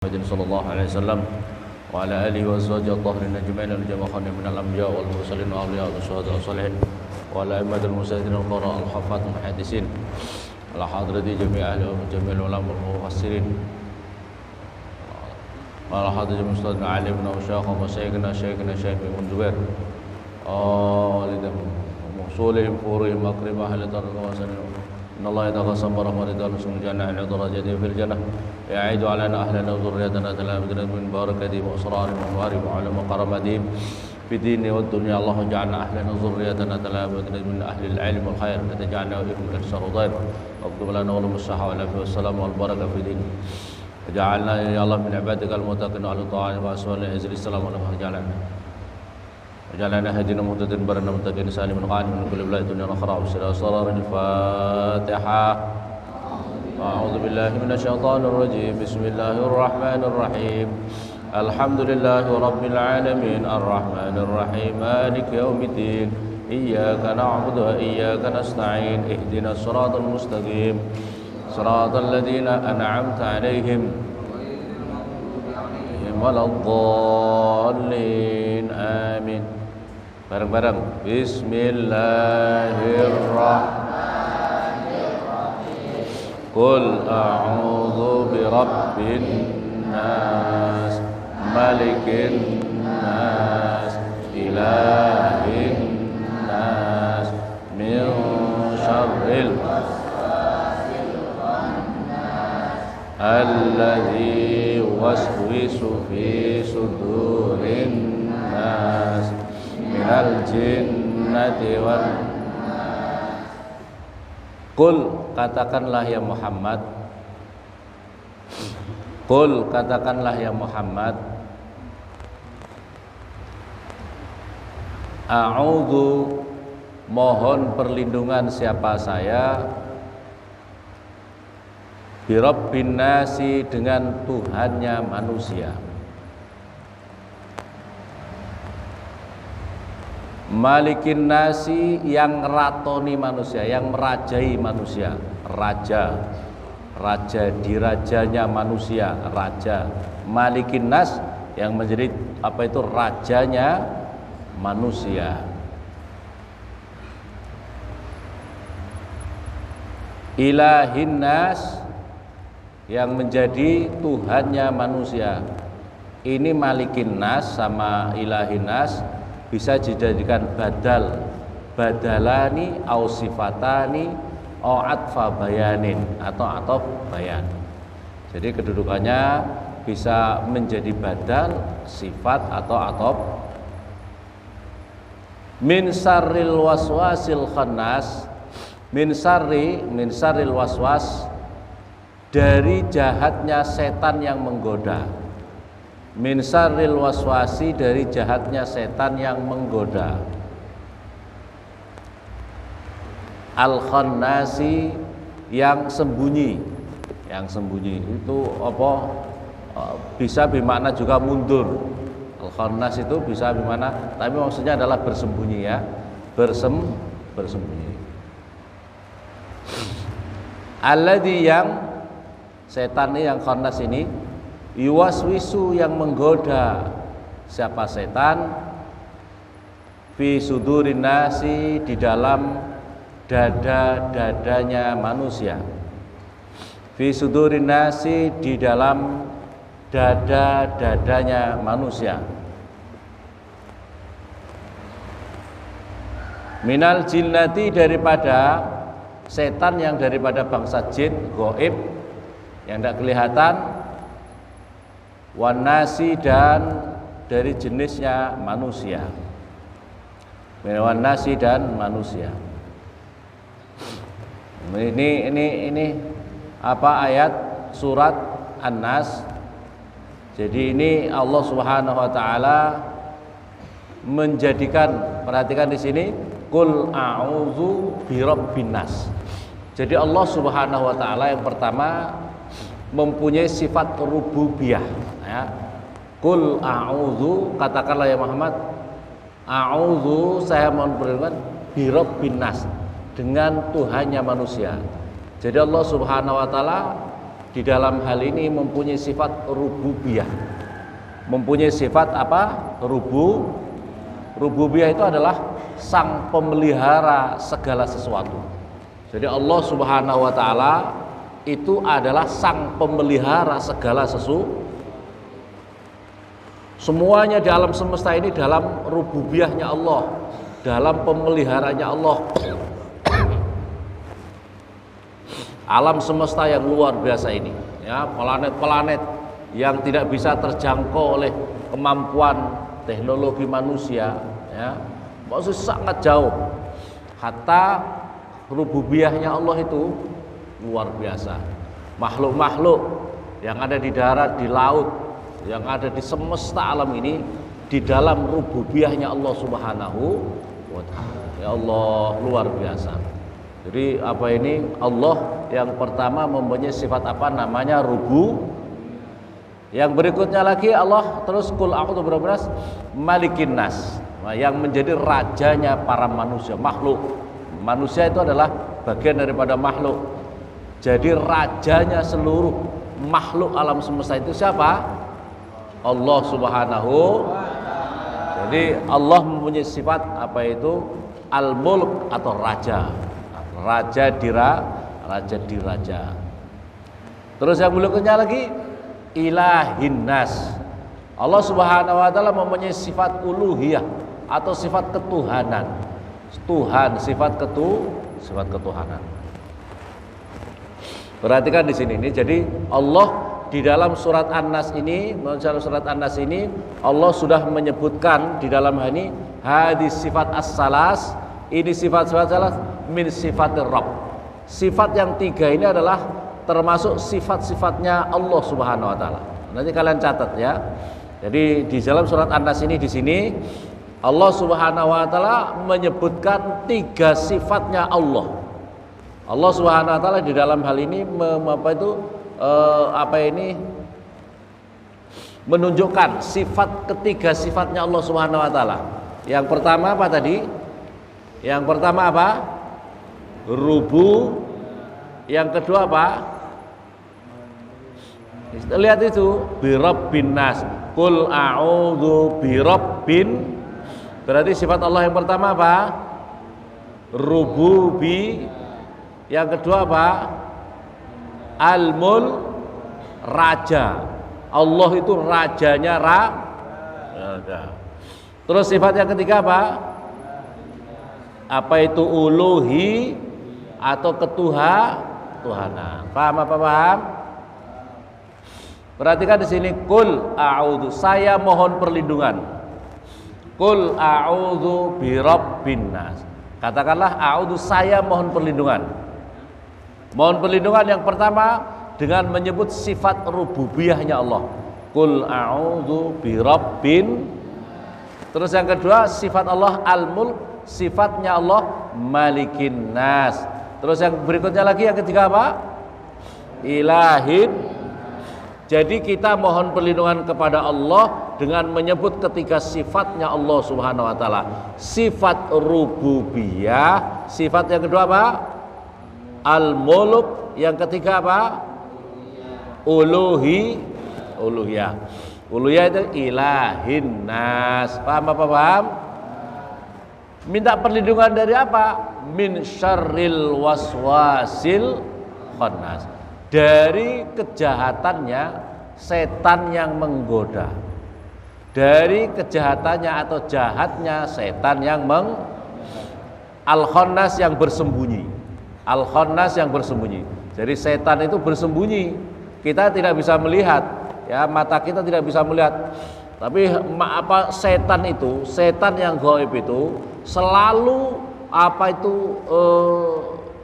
Muhammad sallallahu alaihi wasallam wa ala alihi wa azwajihi at-tahirin ajma'in al-jama'an min al-anbiya wal mursalin wa awliya wa syuhada wa salihin wa ala immatil mujahidin al-qara al-hafaz al-muhaddisin ala hadrati jami' ahli wa jami'il ulama wal mufassirin wa ala hadrati mustadna alimna wa syaykhina wa syekhina Syekh Ibnu Zubair walidahum musulihim furihim akrimah halatar kawasanin innallaha yataqassam rahmatahu sul jannah ala darajati fil jannah ya'idu alana ahlana wa dhurriyyatana talabidan min barakati wa asrarin wa anwari wa ulama karamatihim fi dini wa dunya Allahumma ja'alna ahlana wa dhurriyyatana talabidan min ahli al-ilm wal khair wa taj'alna wa ikum al-ihsan wa dhair waqtu lana wa lamussaha wa lafi wassalam wal baraka fi dini ja'alna ya Allah min ibadika al-muttaqin wa al-ta'ani wa aswalina izri salam wa ja'alna وجعلنا هدينا مهتدين برنا متقين سالمين غانمين من كل بلاء الدنيا والآخرة والسرار الفاتحة أعوذ بالله من الشيطان الرجيم بسم الله الرحمن الرحيم الحمد لله رب العالمين الرحمن الرحيم مالك يوم الدين إياك نعبد وإياك نستعين اهدنا الصراط المستقيم صراط الذين أنعمت عليهم ولا الضالين آمين. Bareng-bareng. Bismillahirrahmanirrahim. Qul a'udzu birabbin nas, malikin nas, ilahin nas, min syarril alladzi waswisu fi sudurin nas minal jinnati wan nas. Qul, katakanlah ya Muhammad. Qul, katakanlah ya Muhammad. A'udzu, mohon perlindungan siapa saya, birabbin nasi, dengan Tuhannya manusia, malikin nasi, yang ratoni manusia, yang merajai manusia, raja, raja dirajanya manusia, raja. Malikin nas, yang menjadi apa itu, rajanya manusia. Ilahin nas, yang menjadi Tuhannya manusia. Ini malikin nas sama ilahin nas bisa dijadikan badal, badalani au sifatani au atfa bayanin atau atof bayan. Jadi kedudukannya bisa menjadi badal, sifat atau atof. Min syarril waswasil khannas, min syarril waswas, dari jahatnya setan yang menggoda. Min syarril waswasi, dari jahatnya setan yang menggoda. Al khannasi, yang sembunyi. Yang sembunyi itu apa? Bisa bermakna juga mundur. Al khannas itu bisa bermakna, tapi maksudnya adalah bersembunyi ya. Bersembunyi. Alladzi, yang setan ini, yang khannas ini, yuwaswisu, yang menggoda. Siapa setan? Fi sudurin nasi, di dalam dada-dadanya manusia. Fi sudurin nasi, di dalam dada-dadanya manusia. Minal jinnati, daripada setan yang daripada bangsa jin, gaib, yang tidak kelihatan, wanasi, dan dari jenisnya manusia. Wanasi, dan manusia. Ini apa, ayat surat An-Nas. Jadi ini Allah Subhanahu wa taala menjadikan, perhatikan di sini, qul a'udzu birabbin nas. Jadi Allah Subhanahu wa taala yang pertama mempunyai sifat rububiyah ya. Qul a'udzu, katakanlah ya Muhammad, a'udzu, saya mohon perlindungan, birabbin nas, dengan Tuhannya manusia. Jadi Allah Subhanahu wa taala di dalam hal ini mempunyai sifat rububiyah. Mempunyai sifat apa? Rububiyah itu adalah sang pemelihara segala sesuatu. Jadi Allah Subhanahu wa taala itu adalah sang pemelihara segala sesuatu. Semuanya di alam semesta ini dalam rububiyahnya Allah, dalam pemeliharanya Allah. Alam semesta yang luar biasa ini, ya, planet-planet yang tidak bisa terjangkau oleh kemampuan teknologi manusia, ya, maksudnya sangat jauh. Hatta rububiyahnya Allah itu luar biasa. Makhluk-makhluk yang ada di darat, di laut, yang ada di semesta alam ini di dalam rububiyahnya Allah Subhanahu wa taala. Ya Allah, luar biasa. Jadi apa ini? Allah yang pertama mempunyai sifat apa namanya? Rubu. Yang berikutnya lagi Allah terus kul a'udzu birabbinas malikin nas. Nah, yang menjadi rajanya para manusia, makhluk. Manusia itu adalah bagian daripada makhluk. Jadi rajanya seluruh makhluk alam semesta itu siapa? Allah Subhanahu. Jadi Allah mempunyai sifat apa itu? Al-mulk atau raja. Raja diraja. Terus yang berikutnya lagi ilahin nas. Allah Subhanahu wa taala mempunyai sifat uluhiyah atau sifat ketuhanan. Tuhan, sifat ketuhanan. Perhatikan di sini ini. Jadi Allah di dalam surat An-Nas ini, Allah sudah menyebutkan di dalam ini hadis sifat as-salas. Ini sifat-sifat salas min sifatir Rabb. Sifat yang tiga ini adalah termasuk sifat-sifatnya Allah Subhanahu wa taala. Nanti kalian catat ya. Jadi di dalam surat An-Nas ini di sini Allah Subhanahu wa taala menyebutkan tiga sifatnya Allah. Allah Subhanahu wa taala di dalam hal ini menunjukkan sifat ketiga sifatnya Allah Subhanahu wa taala. Yang pertama apa tadi? Yang pertama apa? Rubu. Yang kedua apa? Lihat itu birabbin nas. Qul a'udzu birabbin. Berarti sifat Allah yang pertama apa? Rububi. Yang kedua apa? Al-mul, raja. Allah itu rajanya raja. Terus sifat yang ketiga apa? Apa itu uluhi atau ketuhanan? Paham apa paham? Perhatikan di sini kul a'udzu, saya mohon perlindungan. Kul a'udzu birabbin nas. Katakanlah a'udzu, saya mohon perlindungan. Mohon perlindungan yang pertama dengan menyebut sifat rububiyahnya Allah. Kul a'udzu birabbin. Terus yang kedua sifat Allah al-mulk, sifatnya Allah malikin nas. Terus yang berikutnya lagi yang ketiga apa? Ilahin. Jadi kita mohon perlindungan kepada Allah dengan menyebut ketiga sifatnya Allah Subhanahu wa taala. Sifat rububiyah, sifat yang kedua apa? Al-mulk, yang ketiga apa? Uluhiyah. Uluhiyah itu ilahin nas. Paham apa paham? Minta perlindungan dari apa? Min syarril waswasil khannas. Dari kejahatannya setan yang menggoda. Dari kejahatannya atau jahatnya setan yang al-khannas yang bersembunyi. Al-khannas yang bersembunyi. Jadi setan itu bersembunyi. Kita tidak bisa melihat, ya, mata kita tidak bisa melihat. Tapi apa setan itu, setan yang gaib itu selalu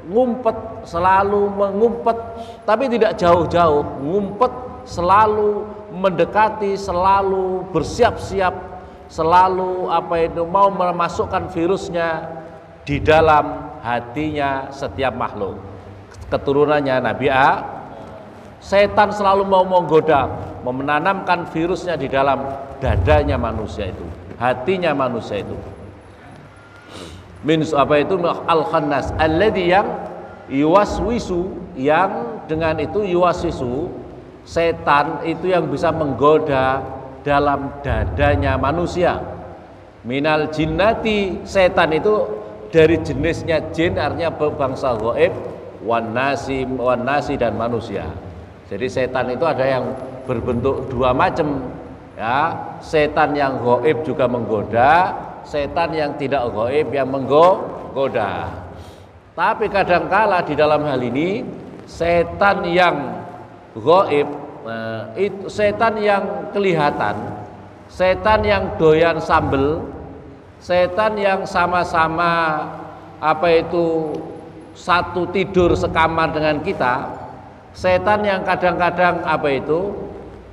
ngumpet, selalu mengumpet, tapi tidak jauh-jauh, ngumpet, selalu mendekati, selalu bersiap-siap, selalu mau memasukkan virusnya di dalam hatinya setiap makhluk. Keturunannya Nabi setan selalu mau menggoda, menanamkan virusnya di dalam dadanya manusia itu, hatinya manusia itu. Al-khannas alladzi yang yuwaswisu, yang dengan itu yuwaswisu, setan itu yang bisa menggoda dalam dadanya manusia. Minal jinnati, setan itu dari jenisnya jin, artinya bangsa gaib, wan nasi dan manusia. Jadi setan itu ada yang berbentuk dua macam, ya. Setan yang gaib juga menggoda, setan yang tidak gaib yang menggoda. Tapi kadangkala di dalam hal ini setan yang gaib, itu setan yang kelihatan, setan yang doyan sambel, setan yang sama-sama satu tidur sekamar dengan kita, setan yang kadang-kadang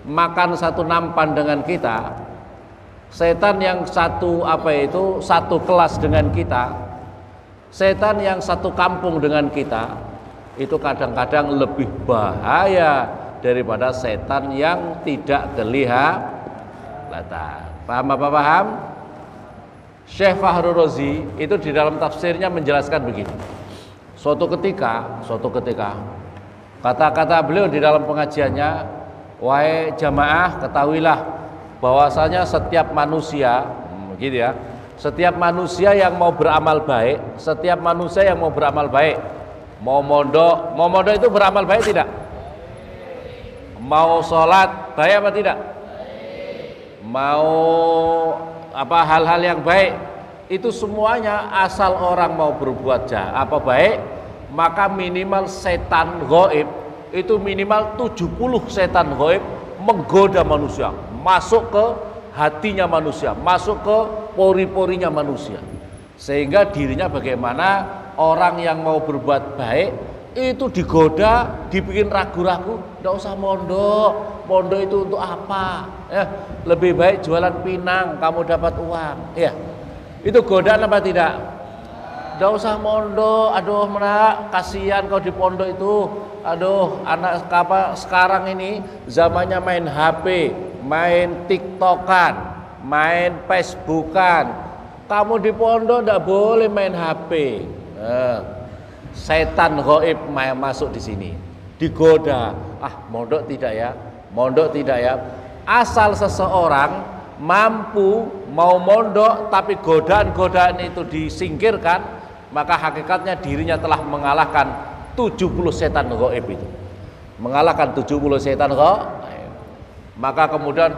makan satu nampan dengan kita, setan yang satu kelas dengan kita, setan yang satu kampung dengan kita, itu kadang-kadang lebih bahaya daripada setan yang tidak kelihatan. Paham apa paham? Syekh Fahru Razi itu di dalam tafsirnya menjelaskan begini. Suatu ketika kata-kata beliau di dalam pengajiannya, wahai jamaah, ketahuilah bahwasanya setiap manusia, gitu ya, setiap manusia yang mau beramal baik, mau mondok itu beramal baik tidak? Mau sholat baik apa tidak? Mau hal-hal yang baik, itu semuanya asal orang mau berbuat baik, maka minimal setan gaib itu minimal 70 setan gaib menggoda manusia, masuk ke hatinya manusia, masuk ke pori-porinya manusia, sehingga dirinya bagaimana orang yang mau berbuat baik itu digoda, dibikin ragu-ragu, tidak usah mondok itu untuk apa? Ya, lebih baik jualan pinang, kamu dapat uang. Ya, itu godaan apa tidak? Tidak usah mondok, aduh menak, kasihan kau di pondok itu. Aduh, anak sekarang ini zamannya main HP, main TikTokan, main Facebookan. Kamu di pondok tidak boleh main HP. Setan gaib masuk di sini, digoda. Mondok tidak ya. Asal seseorang mampu mau mondok tapi godaan-godaan itu disingkirkan, maka hakikatnya dirinya telah mengalahkan 70 setan gaib itu. Mengalahkan 70 setan gaib. Maka kemudian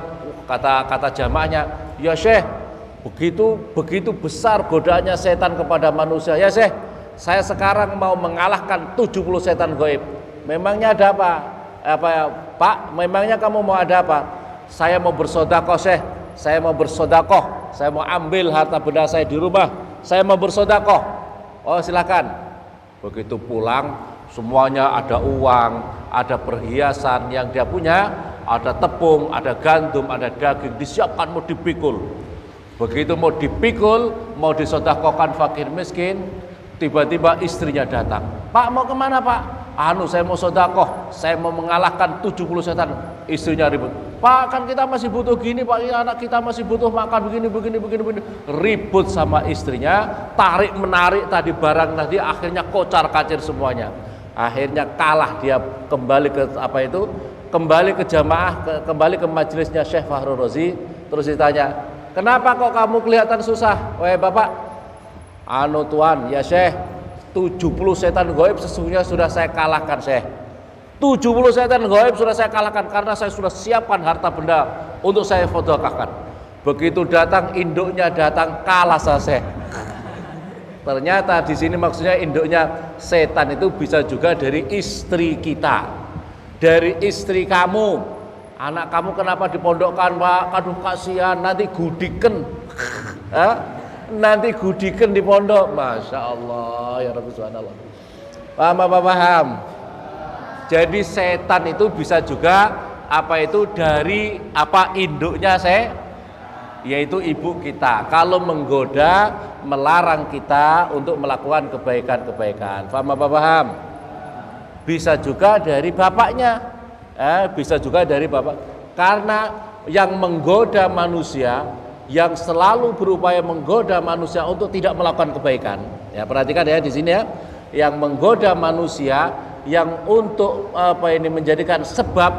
kata jamaahnya, ya Syekh, begitu besar godaannya setan kepada manusia. Ya Syekh, saya sekarang mau mengalahkan 70 setan gaib. Memangnya ada apa? Pak, memangnya kamu mau ada apa? Saya mau bersedekah, Syekh. Saya mau bersedekah. Saya mau ambil harta benda saya di rumah. Saya mau bersedekah. Oh, silakan. Begitu pulang, semuanya ada uang, ada perhiasan yang dia punya, ada tepung, ada gandum, ada daging, disiapkan mau dipikul. Begitu mau dipikul, mau disedekahkan fakir miskin, tiba-tiba istrinya datang. Pak, mau kemana Pak? Saya mau sedekah, saya mau mengalahkan 70 setan. Istrinya ribut. Pak, kan kita masih butuh gini Pak, anak kita masih butuh makan begini. Ribut sama istrinya, tarik menarik tadi barang tadi, akhirnya kocar kacir semuanya. Akhirnya kalah dia, kembali ke jamaah, kembali ke majelisnya Syekh Fahru Razi. Terus ditanya, kenapa kok kamu kelihatan susah? Wahai bapak, tuan, ya Syekh, 70 setan gaib sesungguhnya sudah saya kalahkan Syekh. 70 setan gaib sudah saya kalahkan karena saya sudah siapkan harta benda untuk saya sedekahkan. Begitu datang induknya datang, kalah saya Syekh. Ternyata di sini maksudnya induknya setan itu bisa juga dari istri kita, dari istri kamu. Anak kamu kenapa dipondokkan Pak? Aduh kasihan, nanti gudiken. Nanti gudikan di pondok. Masya Allah, ya Rabbi subhanallah. Paham? Jadi setan itu bisa juga dari induknya yaitu ibu kita. Kalau menggoda, melarang kita untuk melakukan kebaikan-kebaikan. Paham? Bisa juga dari bapaknya. Bisa juga dari bapak. Karena yang menggoda manusia, yang selalu berupaya menggoda manusia untuk tidak melakukan kebaikan. Ya, perhatikan ya di sini ya. Yang menggoda manusia yang untuk menjadikan sebab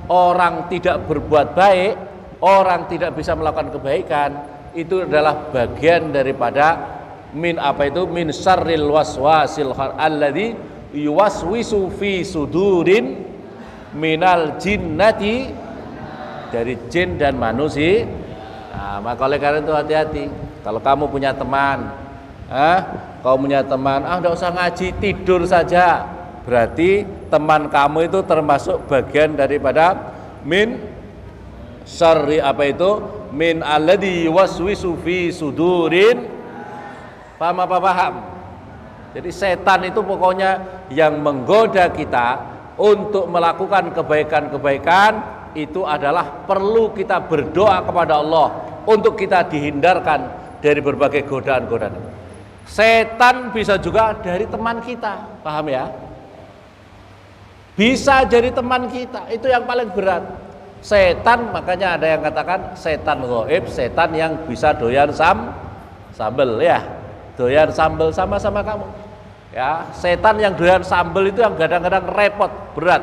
orang tidak berbuat baik, orang tidak bisa melakukan kebaikan, itu adalah bagian daripada min syarril waswasil alladzi yuwaswisu fi sudurin minal jinnati, dari jin dan manusia. Nah, maka oleh karena itu hati-hati. Kalau kamu punya teman, enggak usah ngaji, tidur saja, berarti teman kamu itu termasuk bagian daripada min syarri min alladzi yuwaswisu fi sudurin. Paham apa paham? Jadi setan itu pokoknya yang menggoda kita untuk melakukan kebaikan-kebaikan, itu adalah perlu kita berdoa kepada Allah untuk kita dihindarkan dari berbagai godaan-godaan. Setan bisa juga dari teman kita, paham ya? Bisa jadi teman kita, itu yang paling berat. Setan, makanya ada yang katakan setan gaib, setan yang bisa doyan sambel ya. Doyan sambel sama-sama kamu. Ya, setan yang doyan sambel itu yang kadang-kadang repot, berat.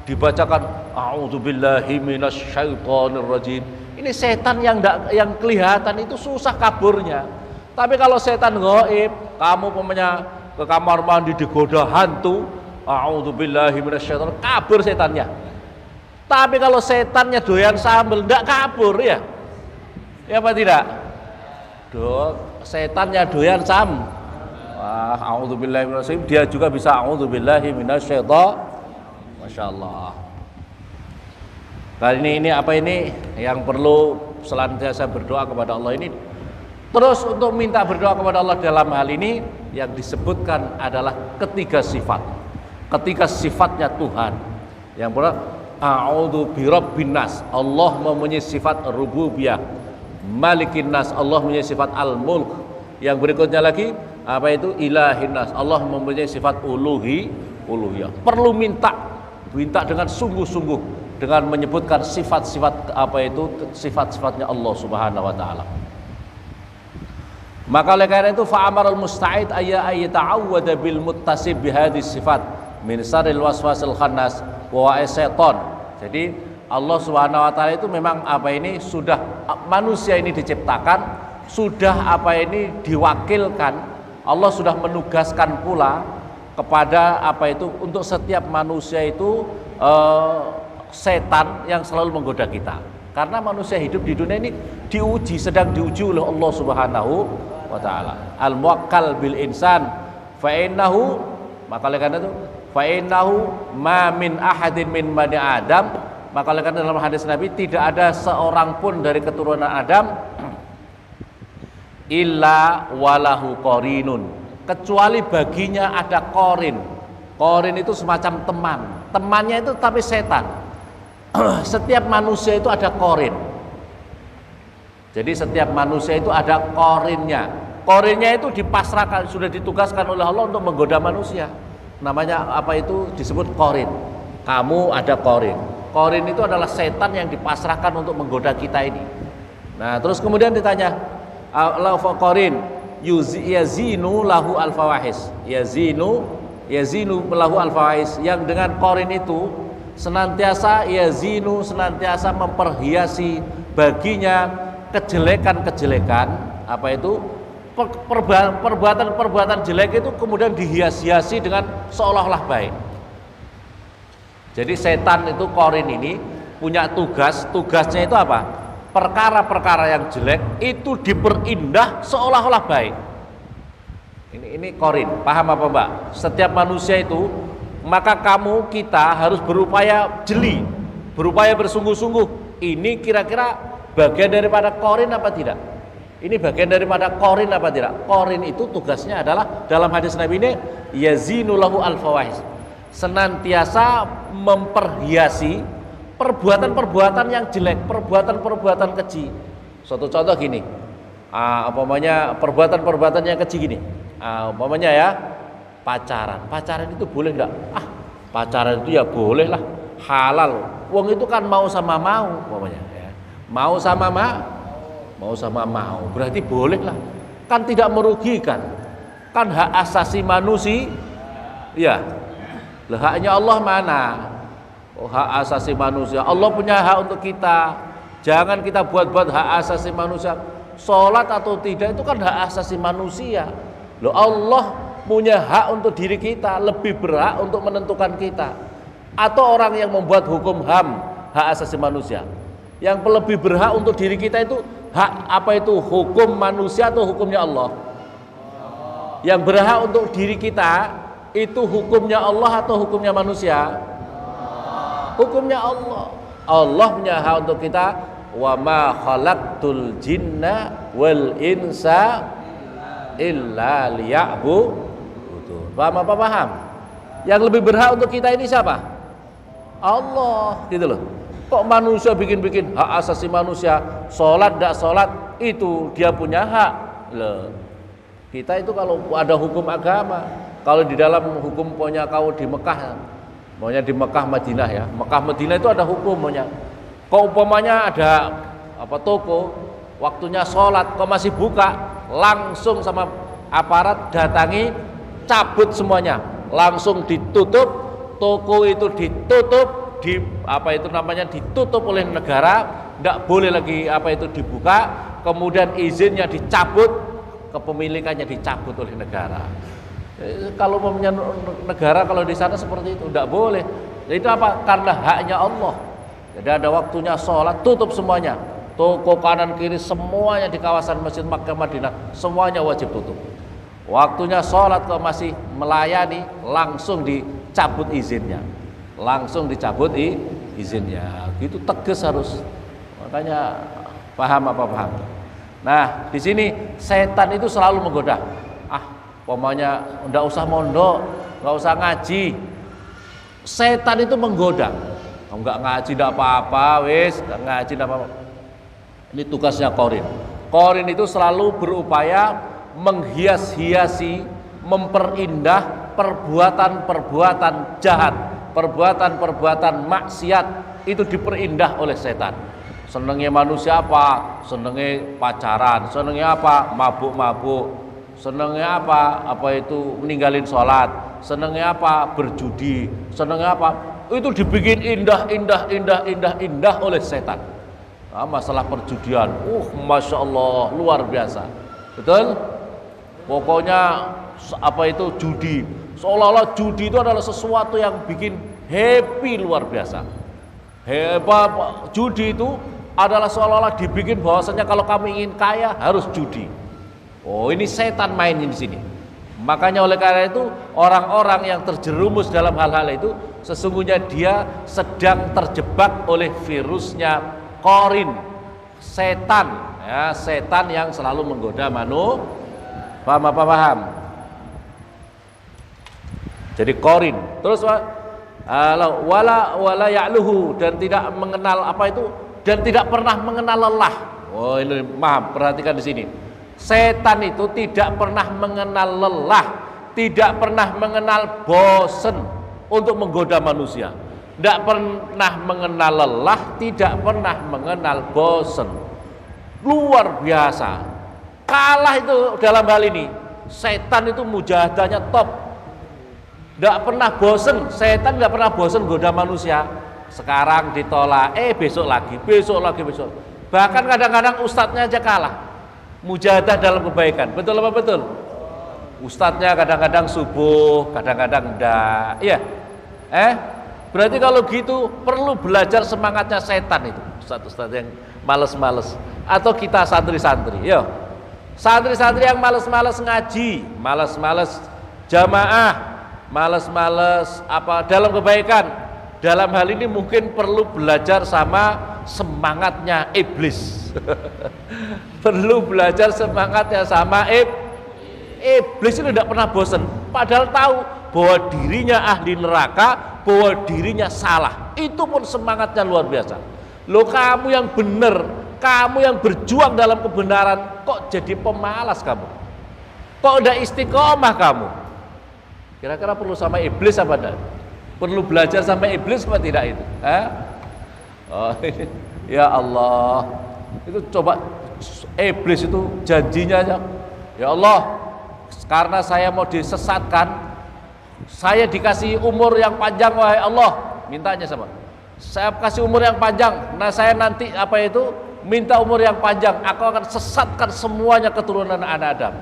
Dibacakan a'udzubillahi minasyaitonirrajim. Ini setan yang kelihatan itu susah kaburnya. Tapi kalau setan gaib, kamu ke kamar mandi digoda hantu, a'udzubillahi minasyaitonir, kabur setannya. Tapi kalau setannya doyan sambel, enggak kabur ya. Ya apa tidak? Setannya doyan a'udzubillahi minasyaitonir, dia juga bisa a'udzubillahi minasyaitonir. Masya Allah. Kali ini yang perlu selanjutnya berdoa kepada Allah ini. Terus untuk minta berdoa kepada Allah dalam hal ini yang disebutkan adalah ketiga sifatnya Tuhan. Yang pertama, a'udzu birabbin nas, Allah mempunyai sifat rububiyah. Malikin nas, Allah mempunyai sifat al-mulk. Yang berikutnya lagi ilahin nas, Allah mempunyai sifat uluhiyah. Perlu minta dengan sungguh-sungguh dengan menyebutkan sifat-sifatnya Allah Subhanahu wa taala. Maka oleh karena itu fa'amarul musta'id ayyata'awwada bil muttasib bihadis sifat min syarril waswasil khannas wa syaitan. Jadi Allah Subhanahu wa taala itu memang sudah manusia ini diciptakan, sudah diwakilkan, Allah sudah menugaskan pula kepada untuk setiap manusia itu setan yang selalu menggoda kita. Karena manusia hidup di dunia ini sedang diuji oleh Allah Subhanahu wa taala. Al-muwakkal bil insan fa innahu, maka oleh karena itu fa innahu ma min ahadin min bani Adam, maka oleh karena dalam hadis Nabi tidak ada seorang pun dari keturunan Adam illa walahu qarinun, kecuali baginya ada korin. Korin itu semacam teman. Temannya itu tapi setan. Setiap manusia itu ada korin. Jadi setiap manusia itu ada korinnya. Korinnya itu dipasrahkan, sudah ditugaskan oleh Allah untuk menggoda manusia. Namanya disebut korin. Kamu ada korin. Korin itu adalah setan yang dipasrahkan untuk menggoda kita ini. Nah, terus kemudian ditanya, laufa korin yazinu lahu al-fawahis, yazinu lahu al-fawahis, yang dengan korin itu senantiasa memperhiasi baginya kejelekan-kejelekan, perbuatan jelek itu kemudian dihias-hiasi dengan seolah-olah baik. Jadi setan itu korin ini punya tugasnya itu apa? Perkara-perkara yang jelek itu diperindah seolah-olah baik. Ini korin, paham apa Mbak? Setiap manusia itu, maka kita harus berupaya jeli, berupaya bersungguh-sungguh. Ini kira-kira bagian daripada korin apa tidak? Ini bagian daripada korin apa tidak? Korin itu tugasnya adalah dalam hadis Nabi ini yazinu lahu al-fawahis, senantiasa memperhiasi perbuatan-perbuatan yang jelek, perbuatan-perbuatan keji. Suatu contoh gini, perbuatan-perbuatan yang keji gini, pacaran itu boleh enggak? Pacaran itu ya boleh lah, halal. Wong itu kan mau sama mau, mau sama mau, berarti boleh lah. Kan tidak merugikan, kan hak asasi Iya. Lah haknya Allah mana? Oh, hak asasi manusia. Allah punya hak untuk kita. Jangan kita buat-buat hak asasi manusia. Sholat atau tidak itu kan hak asasi manusia. Loh, Allah punya hak untuk diri kita, lebih berhak untuk menentukan kita. Atau orang yang membuat hukum HAM, hak asasi manusia, yang lebih berhak untuk diri kita itu hak apa itu? Hukum manusia atau hukumnya Allah? Yang berhak untuk diri kita itu hukumnya Allah atau hukumnya manusia? Hukumnya Allah. Allah punya hak untuk kita. Wa ma khalaqtul jinna wal insa illa liya'budun. Paham apa paham? Yang lebih berhak untuk kita ini siapa? Allah, gitu loh. Kok manusia bikin-bikin hak asasi manusia, sholat tidak sholat itu dia punya hak loh. Kita itu kalau ada hukum agama, kalau di dalam hukum punya kau di Mekah, maunya di Mekah Madinah ya, Mekah Madinah itu ada hukum maunya. Kau umpamanya ada apa toko, waktunya sholat, kau masih buka, langsung sama aparat datangi, cabut semuanya, langsung ditutup, toko itu ditutup, ditutup oleh negara, tidak boleh lagi apa itu dibuka, kemudian izinnya dicabut, kepemilikannya dicabut oleh negara. Kalau mempunyai negara kalau di sana seperti itu tidak boleh. Itu apa? Karena haknya Allah. Jadi ada waktunya sholat, tutup semuanya, toko kanan kiri semuanya di kawasan Masjid Makkah Madinah semuanya wajib tutup. Waktunya sholat kalau masih melayani langsung dicabut izinnya, gitu tegas harus. Makanya paham apa paham. Nah di sini setan itu selalu menggoda. Pokoknya nggak usah mondok, nggak usah ngaji. Setan itu menggoda. Enggak ngaji tidak apa-apa, wis enggak ngaji tidak apa-apa. Ini tugasnya Qarin. Qarin itu selalu berupaya menghias-hiasi, memperindah perbuatan-perbuatan jahat, perbuatan-perbuatan maksiat itu diperindah oleh setan. Senengnya manusia apa? Senengnya pacaran, senengnya apa? Mabuk-mabuk, senengnya apa? Apa itu meninggalin sholat, senengnya apa? Berjudi, senengnya apa? Itu dibikin indah oleh setan. Nah, masalah perjudian, masya Allah luar biasa, betul. Pokoknya apa itu judi, seolah-olah judi itu adalah sesuatu yang bikin happy luar biasa. Hebat, judi itu adalah seolah-olah dibikin bahwasanya kalau kamu ingin kaya harus judi. Oh, ini setan main di sini. Makanya oleh karena itu orang-orang yang terjerumus dalam hal-hal itu sesungguhnya dia sedang terjebak oleh virusnya Qarin, setan ya, setan yang selalu menggoda manusia. Paham apa paham? Jadi Qarin. Terus wala ya'luhu, dan tidak mengenal apa itu, dan tidak pernah mengenal lelah. Oh ini paham, perhatikan di sini. Setan itu tidak pernah mengenal lelah, tidak pernah mengenal bosen untuk menggoda manusia. Tidak pernah mengenal lelah, tidak pernah mengenal bosen. Luar biasa. Kalah itu dalam hal ini. Setan itu mujahadahnya top. Tidak pernah bosen, setan tidak pernah bosen goda manusia. Sekarang ditolak, besok lagi. Bahkan kadang-kadang ustadznya aja kalah. Mujahadah dalam kebaikan, betul apa betul? Ustadznya kadang-kadang subuh, kadang-kadang enggak. Iya. Berarti kalau gitu perlu belajar semangatnya setan itu. Ustadz-ustadz yang males-males, atau kita santri-santri. Yo. Santri-santri yang males-males ngaji, males-males jamaah, males-males apa dalam kebaikan. Dalam hal ini mungkin perlu belajar sama semangatnya iblis. Perlu belajar semangatnya sama iblis itu tidak pernah bosan, padahal tahu bahwa dirinya ahli neraka, bahwa dirinya salah. Itu pun semangatnya luar biasa. Loh, kamu yang benar, kamu yang berjuang dalam kebenaran, kok jadi pemalas kamu? Kok udah istiqomah kamu? Kira-kira perlu sama iblis apa enggak? Perlu belajar sama iblis apa tidak itu? Oh, ya Allah, itu coba iblis itu janjinya aja, ya Allah, karena saya mau disesatkan, Saya dikasih umur yang panjang wahai Allah, mintanya sama. Saya kasih umur yang panjang. Nah, saya nanti minta umur yang panjang, aku akan sesatkan semuanya keturunan anak Adam.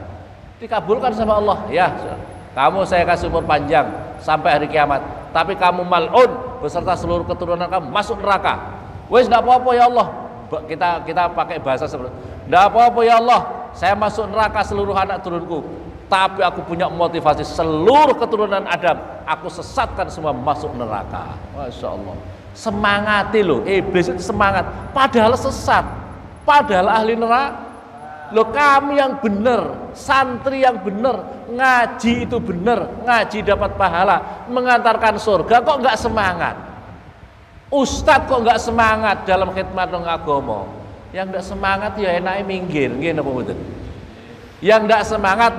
Dikabulkan sama Allah. Ya, kamu saya kasih umur panjang sampai hari kiamat, tapi kamu mal'un beserta seluruh keturunan kamu masuk neraka. Wes enggak apa-apa ya Allah. Kita pakai bahasa seperti enggak apa-apa ya Allah, saya masuk neraka seluruh anak turunku, tapi aku punya motivasi seluruh keturunan Adam, aku sesatkan semua masuk neraka. Masya Allah, semangati loh, iblis itu semangat, padahal sesat, padahal ahli neraka. Loh, kami yang benar, santri yang benar, ngaji itu benar, ngaji dapat pahala, mengantarkan surga, kok nggak semangat? Ustadz kok nggak semangat dalam khidmat nang agama? Yang nggak semangat ya enaknya minggir, nggih napa mboten? Yang nggak semangat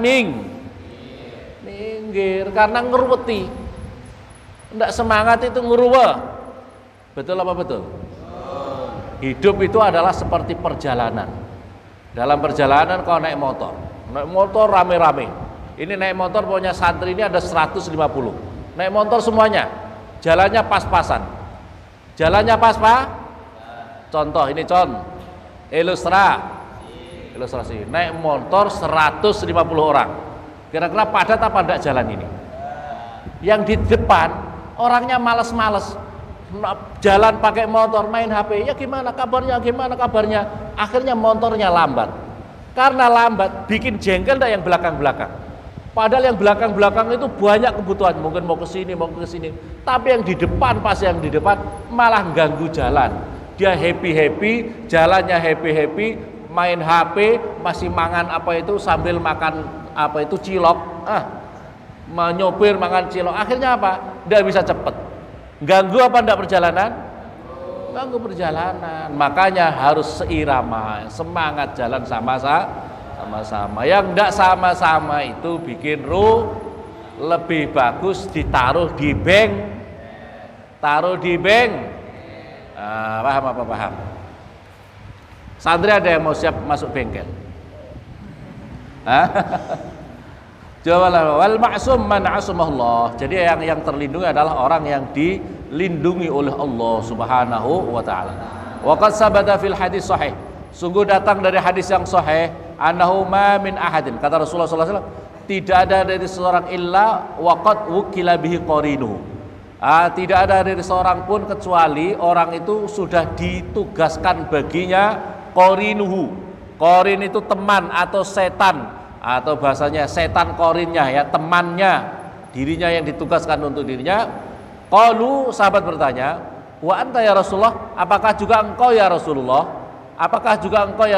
minggir karena ngeruweti. Nggak semangat itu ngeruwe. Betul apa betul? Hidup itu adalah seperti perjalanan. Dalam perjalanan kau naik motor rame-rame. Ini naik motor punya santri ini ada 150. Naik motor semuanya, jalannya pas-pasan. Jalannya pas-pas. Contoh ini ilustrasi. Naik motor 150 orang. Kira-kira padat apa enggak jalan ini? Yang di depan orangnya males-males. Jalan pakai motor, main HP, ya gimana kabarnya, akhirnya motornya lambat. Karena lambat bikin jengkel yang belakang-belakang. Padahal yang belakang-belakang itu banyak kebutuhan, mungkin mau ke sini, tapi yang di depan, malah ganggu jalan. Dia happy, jalannya happy, main HP, masih mangan sambil makan cilok, menyopir makan cilok, akhirnya apa? Nggak bisa cepet. Ganggu apa enggak perjalanan? Ganggu perjalanan. Makanya harus seirama, semangat jalan sama-sama. Yang enggak sama-sama itu bikin lebih bagus ditaruh di bank. Taruh di bank. Paham apa paham? Santri ada yang mau siap masuk bengkel? Jawabannya wal ma'sum man asumahullah. Jadi yang terlindungi adalah orang yang dilindungi oleh Allah Subhanahu wa taala. Wa qad sabata fil hadis sahih. Sungguh datang dari hadis yang sahih, annahu ma min ahadin. Kata Rasulullah sallallahu alaihi wasallam, tidak ada dari seorang illa waqad wukila bihi qarinuhu. Tidak ada dari seorang pun kecuali orang itu sudah ditugaskan baginya qarinuhu. Qarin itu teman atau setan, atau bahasanya setan korinnya, ya temannya, dirinya yang ditugaskan untuk dirinya. Qalu, sahabat bertanya, wa anta ya Rasulullah, apakah juga engkau ya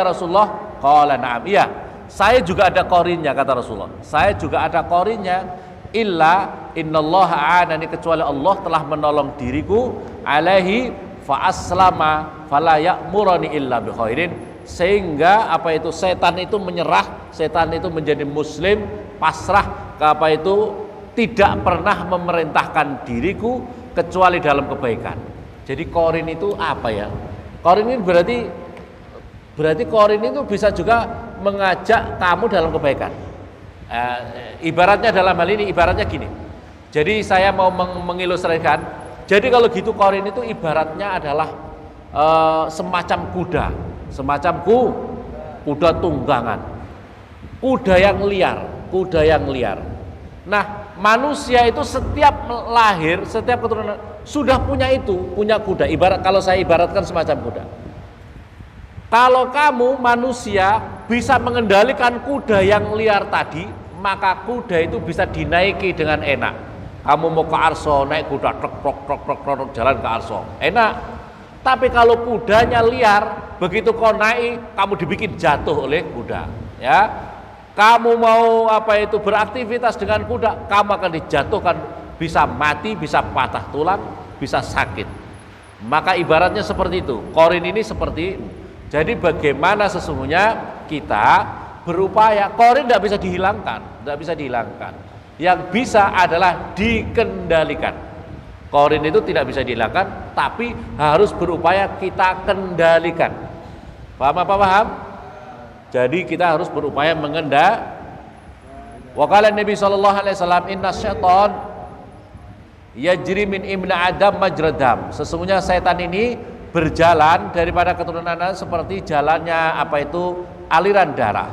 Rasulullah? Qala na'am, iya, saya juga ada korinnya, kata Rasulullah, saya juga ada korinnya. Illa innallaha a'anani, kecuali Allah telah menolong diriku, alaihi fa aslama fala ya'murani illa bi khairin, sehingga setan itu menyerah, setan itu menjadi muslim, pasrah ke tidak pernah memerintahkan diriku kecuali dalam kebaikan. Jadi korin itu apa ya? Korin ini berarti korin itu bisa juga mengajak kamu dalam kebaikan. Ibaratnya dalam hal ini ibaratnya gini. Jadi saya mau mengilustrasikan. Jadi kalau gitu korin itu ibaratnya adalah semacam kuda. Semacam kuda tunggangan, kuda yang liar. Nah, manusia itu setiap lahir, setiap keturunan sudah punya kuda. Kalau saya ibaratkan semacam kuda. Kalau kamu manusia bisa mengendalikan kuda yang liar tadi, maka kuda itu bisa dinaiki dengan enak. Kamu mau ke Arso, naik kuda, truk, jalan ke Arso, enak. Tapi kalau kudanya liar, begitu kau naik, kamu dibikin jatuh oleh kuda. Ya, kamu mau beraktivitas dengan kuda, kamu akan dijatuhkan, bisa mati, bisa patah tulang, bisa sakit. Maka ibaratnya seperti itu. Korin ini seperti. Jadi bagaimana sesungguhnya kita berupaya, korin tidak bisa dihilangkan, Yang bisa adalah dikendalikan. Korin itu tidak bisa dihilangkan, tapi harus berupaya kita kendalikan. Paham apa paham? Jadi kita harus berupaya mengendalikan. Wa qala Nabi sallallahu alaihi wasallam, inna syaitan yajri min ibni Adam majradam. Sesungguhnya setan ini berjalan daripada keturunan Anda seperti jalannya apa itu aliran darah.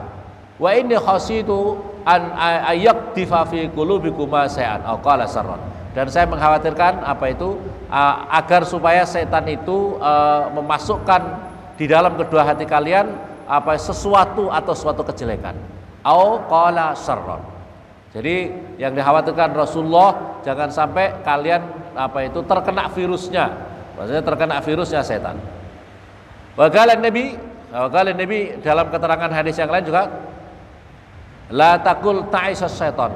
Wa inni khasitu an ayaktifa fi qulubikuma shay'an aw qala sarran. Dan saya mengkhawatirkan apa itu agar supaya setan itu memasukkan di dalam kedua hati kalian apa sesuatu atau suatu kejelekan. Aw qala sarran. Jadi yang dikhawatirkan Rasulullah jangan sampai kalian apa itu terkena virusnya. Maksudnya terkena virusnya setan. Wa qala Nabi dalam keterangan hadis yang lain juga la taqul ta'isa syaitan.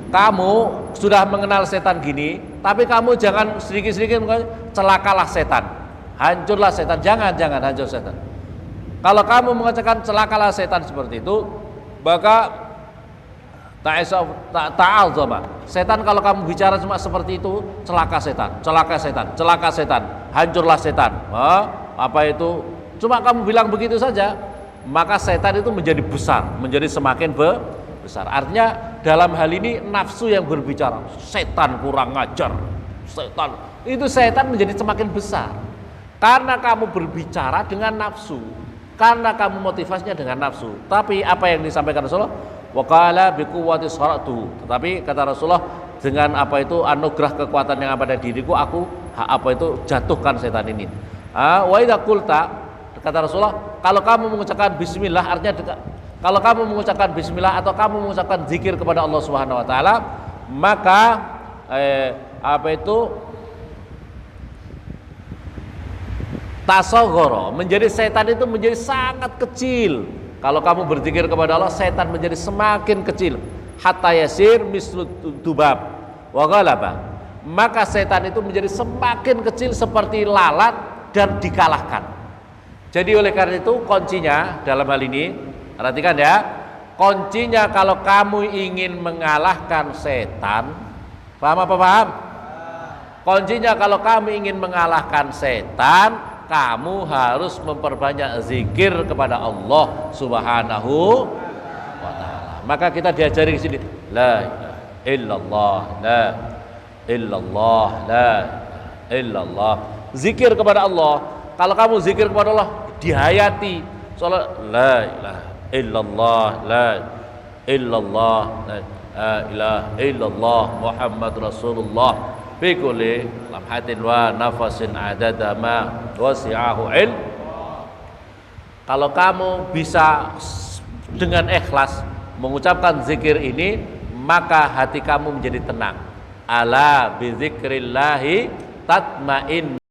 Kamu sudah mengenal setan gini, tapi kamu jangan sedikit-sedikit celakalah setan. Hancurlah setan, jangan hancur setan. Kalau kamu mengatakan celakalah setan seperti itu, maka ta'al zama. Setan kalau kamu bicara cuma seperti itu, celaka setan, hancurlah setan. Apa itu? Cuma kamu bilang begitu saja, maka setan itu menjadi besar, menjadi semakin besar. Artinya dalam hal ini nafsu yang berbicara, setan kurang ngajar, setan menjadi semakin besar. Karena kamu berbicara dengan nafsu, karena kamu motivasinya dengan nafsu. Tapi apa yang disampaikan Rasulullah? Waqala biquwwati saratu. Tetapi kata Rasulullah, dengan apa itu anugerah kekuatan yang ada pada diriku, aku apa itu jatuhkan setan ini. Wa idza qulta, kata Rasulullah, kalau kamu mengucapkan bismillah, artinya kalau kamu mengucapkan bismillah atau kamu mengucapkan zikir kepada Allah Subhanahu wa taala, maka apa itu tasaghara, menjadi setan itu menjadi sangat kecil. Kalau kamu berzikir kepada Allah, setan menjadi semakin kecil. Hatta yasir mislu dubab wa ghalaba. Maka setan itu menjadi semakin kecil seperti lalat dan dikalahkan. Jadi oleh karena itu kuncinya dalam hal ini, perhatikan ya, kuncinya kalau kamu ingin mengalahkan setan, paham apa paham? Kuncinya kalau kamu ingin mengalahkan setan, kamu harus memperbanyak zikir kepada Allah Subhanahu wa taala. Maka kita diajari di sini, la illallah, la illallah, la illallah. Zikir kepada Allah. Kalau kamu zikir kepada Allah, dihayati. Soalnya la ilaha illallah, la illallah, la ilaha illallah Muhammad Rasulullah. Bikuli lamhatin wa nafasin adada ma wasi'ahu ilm. Kalau kamu bisa dengan ikhlas mengucapkan zikir ini, maka hati kamu menjadi tenang. Ala bi dzikrillahi tatmain